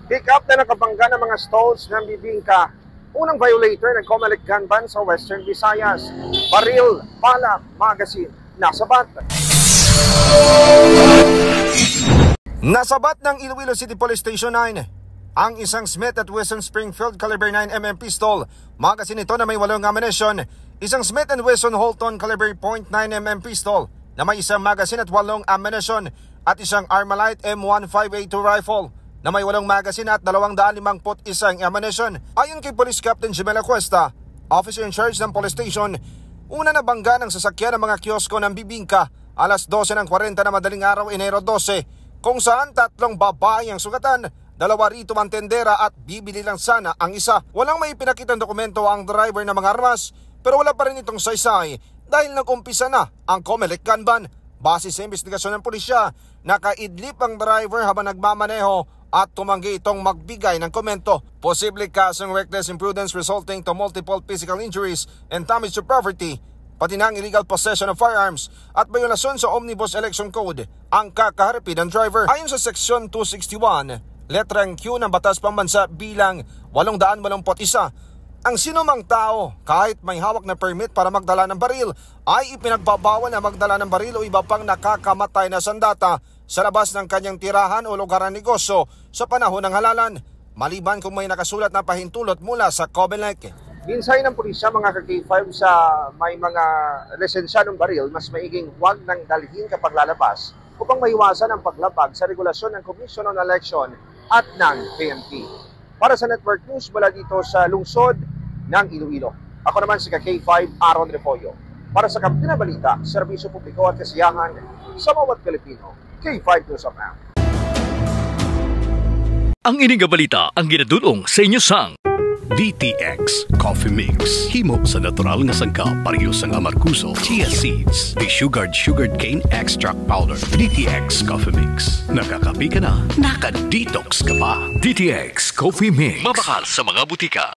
Pick-up na nakabangga ng mga stalls ng bibingka. Unang violator ng Comelec gun ban sa Western Visayas. Baril, pala, magazine, nasabat. Nasabat ng Iloilo City Police Station 9 ang isang Smith & Wesson Springfield caliber 9mm pistol. Magazine ito na may 8 ammunition. Isang Smith & Wesson Holton caliber .9mm pistol na may isang magazine at 8 ammunition. At isang Armalite M1582 rifle na may 8 magazine at 251 ammunition. Ayon kay Police Captain Jimela Cuesta, officer in charge ng police station, una na bangga ng sasakyan ng mga kiosko ng bibingka alas 12:40 na madaling araw, Enero 12, kung saan 3 babae ang sugatan, 2 rito ang tendera at bibili lang sana ang isa. Walang may pinakitang dokumento ang driver ng mga armas, pero wala pa rin itong saysay dahil nag-umpisa na ang Comelec gun ban. Base sa investigasyon ng pulisya, nakaidlip ang driver habang nagmamaneho at tumanggi itong magbigay ng komento. Posible kasong reckless imprudence resulting to multiple physical injuries and damage to property, pati na ang illegal possession of firearms at violasyon sa Omnibus Election Code ang kakaharapin ng driver. Ayon sa Section 261, letrang Q ng Batas Pambansa bilang 881, ang sinumang tao kahit may hawak na permit para magdala ng baril ay ipinagbabawal na magdala ng baril o iba pang nakakamatay na sandata sa labas ng kanyang tirahan o lugar ng negosyo sa panahon ng halalan, maliban kung may nakasulat na pahintulot mula sa Comelec. Minsay ng pulisya mga ka-K5 sa may mga lisensya ng baril, mas maiging huwag nang dalhin kapag lalabas upang maiwasan ang paglabag sa regulasyon ng Commission on Election at ng PNP. Para sa Network News mula dito sa lungsod ng Iloilo, ako naman si ka-K5 Aaron Refollo. Para sa Kapitina Balita, Serbisyo Publiko at Kasiyahan sa bawat Pilipino, K5 News of Now. Ang ining balita ang ginadulong sa inyo sang DTX Coffee Mix. Himo sa natural nga sangka pareho sang amarkuso, chia seeds, sugared cane extract powder. DTX Coffee Mix. Nakakapi ka na, naka-detox ka pa. DTX Coffee Mix. Mabakal sa mga butika.